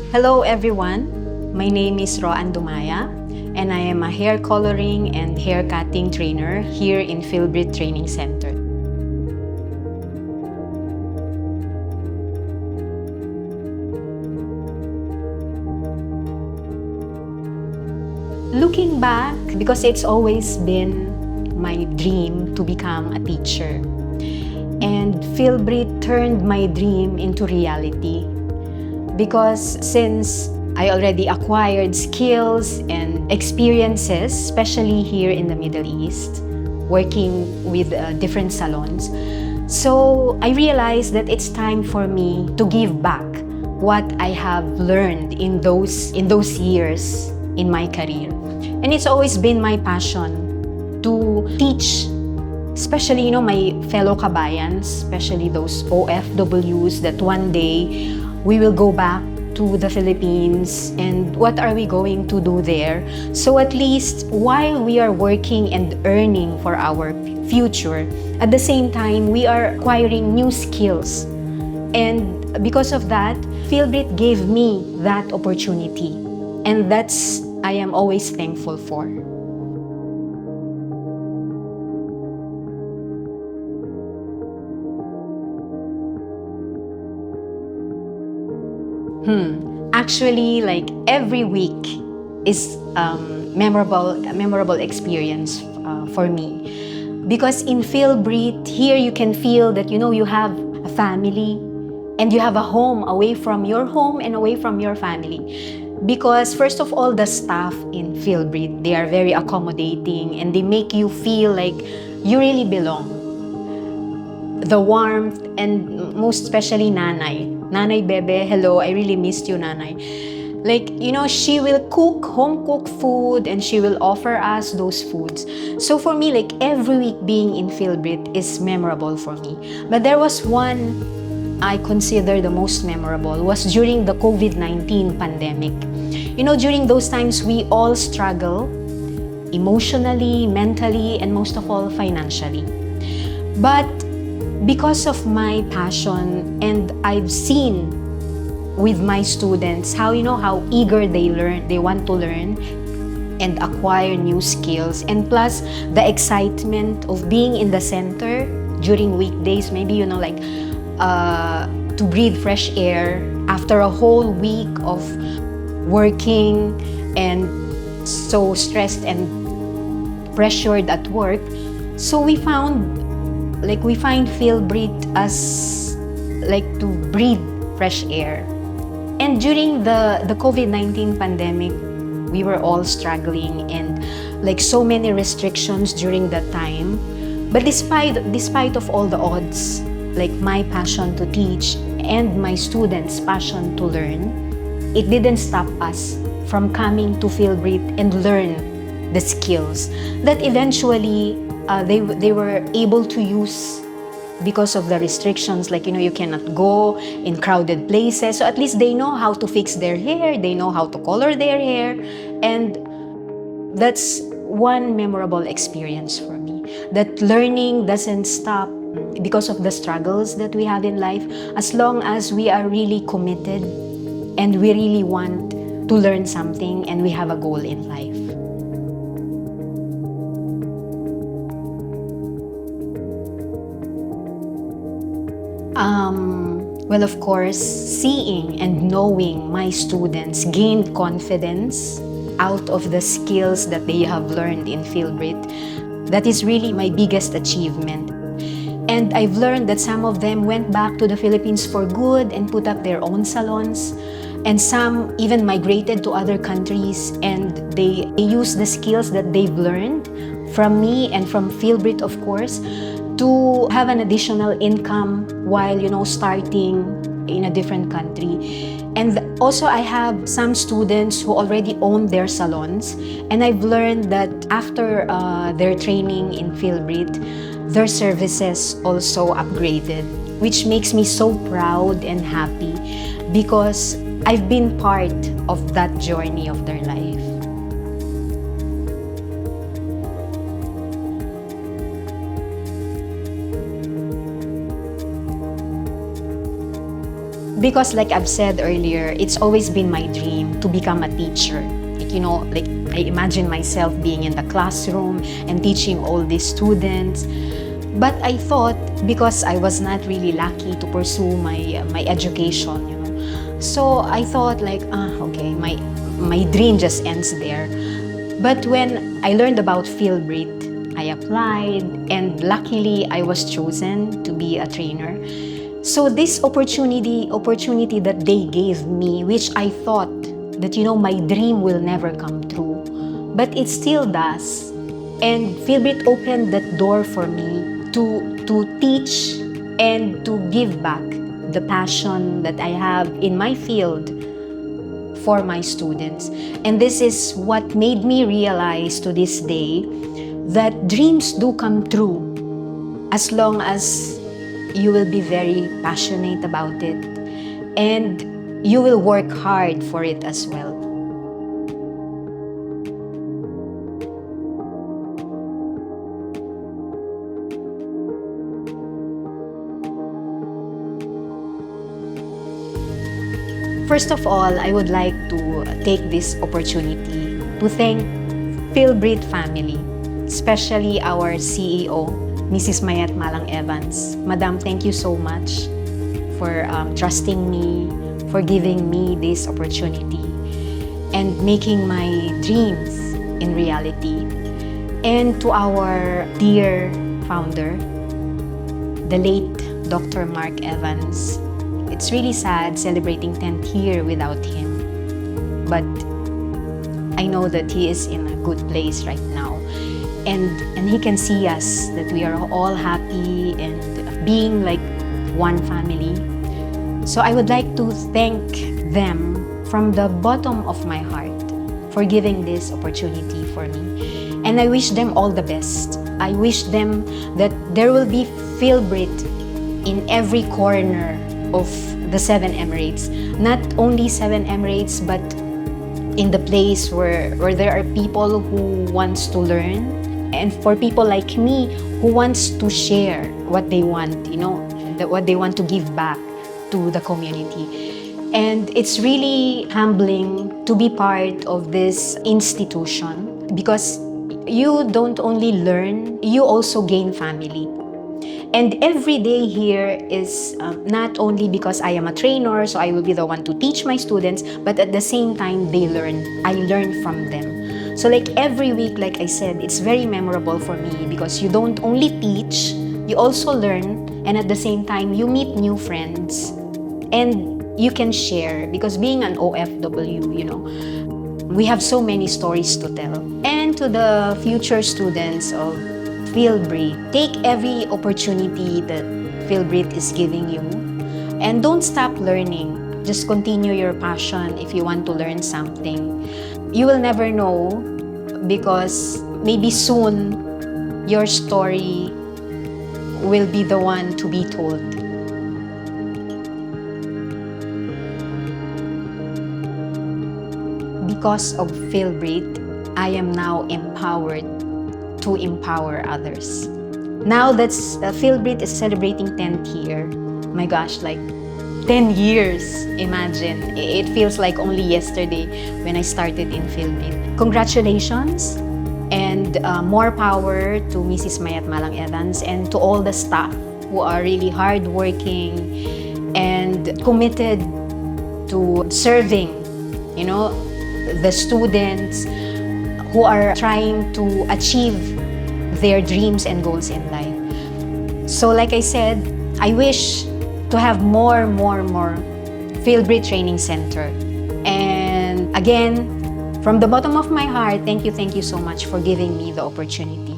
Hello everyone, my name is Roan and I am a hair coloring and hair cutting trainer here in FilBrit Training Center. Looking back, because it's always been my dream to become a teacher, and FilBrit turned my dream into reality. Because since I already acquired skills and experiences, especially here in the Middle East, working with different salons, so I realized that it's time for me to give back what I have learned in those years in my career. And it's always been my passion to teach, especially my fellow kabayans, especially those OFWs that one day we will go back to the Philippines, and what are we going to do there? So at least while we are working and earning for our future, at the same time we are acquiring new skills. And because of that, FilBrit gave me that opportunity, and that's I am always thankful for. Actually, like every week is a memorable experience for me. Because in FilBrit, here you can feel that you have a family and you have a home away from your home and away from your family. Because first of all, the staff in FilBrit, they are very accommodating and they make you feel like you really belong. The warmth, and most especially Nanay. Nanay Bebe, hello, I really missed you, Nanay. Like, she will cook home-cooked food and she will offer us those foods. So for me, like every week being in FilBrit is memorable for me. But there was one I consider the most memorable was during the COVID-19 pandemic. During those times, we all struggle emotionally, mentally, and most of all, financially. But because of my passion, and I've seen with my students how eager they want to learn and acquire new skills, and plus the excitement of being in the center during weekdays, maybe to breathe fresh air after a whole week of working and so stressed and pressured at work. So we find FilBrit as like to breathe fresh air. And during the COVID-19 pandemic, we were all struggling and like so many restrictions during that time. But despite of all the odds, like my passion to teach and my students' passion to learn, it didn't stop us from coming to FilBrit and learn the skills that eventually they were able to use because of the restrictions, like you cannot go in crowded places. So at least they know how to fix their hair, they know how to color their hair, and that's one memorable experience for me. That learning doesn't stop because of the struggles that we have in life, as long as we are really committed and we really want to learn something and we have a goal in life. Well, of course, seeing and knowing my students gain confidence out of the skills that they have learned in FilBrit, that is really my biggest achievement. And I've learned that some of them went back to the Philippines for good and put up their own salons. And some even migrated to other countries, and they use the skills that they've learned from me and from FilBrit, of course, to have an additional income while starting in a different country. And also I have some students who already own their salons, and I've learned that after their training in FilBrit, their services also upgraded, which makes me so proud and happy because I've been part of that journey of their life. Because like I've said earlier, it's always been my dream to become a teacher. Like I imagine myself being in the classroom and teaching all these students. But I thought, because I was not really lucky to pursue my education, So I thought like, okay, my dream just ends there. But when I learned about FilBrit, I applied, and luckily I was chosen to be a trainer. So this opportunity that they gave me, which I thought that, my dream will never come true, but it still does. And FilBrit opened that door for me to teach and to give back the passion that I have in my field for my students. And this is what made me realize to this day that dreams do come true as long as you will be very passionate about it and you will work hard for it as well. First of all, I would like to take this opportunity to thank FilBrit family, especially our CEO, Mrs. Mayat Malang Evans. Madam, thank you so much for trusting me, for giving me this opportunity, and making my dreams in reality. And to our dear founder, the late Dr. Mark Evans. It's really sad celebrating 10th year without him. But I know that he is in a good place right now. And he can see us, that we are all happy and being like one family. So I would like to thank them from the bottom of my heart for giving this opportunity for me. And I wish them all the best. I wish them that there will be FilBrit in every corner of the 7 Emirates. Not only 7 Emirates, but in the place where there are people who wants to learn, and for people like me who wants to share what they want, what they want to give back to the community. And it's really humbling to be part of this institution, because you don't only learn, you also gain family. And every day here is not only because I am a trainer, so I will be the one to teach my students, but at the same time, they learn. I learn from them. So like every week, like I said, it's very memorable for me because you don't only teach, you also learn, and at the same time, you meet new friends. And you can share, because being an OFW, we have so many stories to tell. And to the future students of FilBrit, take every opportunity that FilBrit is giving you, and don't stop learning. Just continue your passion if you want to learn something. You will never know, because maybe soon your story will be the one to be told. Because of FilBrit, I am now empowered to empower others. Now that FilBrit is celebrating 10th year, my gosh, like 10 years, imagine. It feels like only yesterday when I started in FilBrit. Congratulations, and more power to Mrs. Mayat Malang Evans and to all the staff who are really hardworking and committed to serving, the students who are trying to achieve their dreams and goals in life. So like I said, I wish to have more FilBrit Training Center. And again, from the bottom of my heart, thank you so much for giving me the opportunity.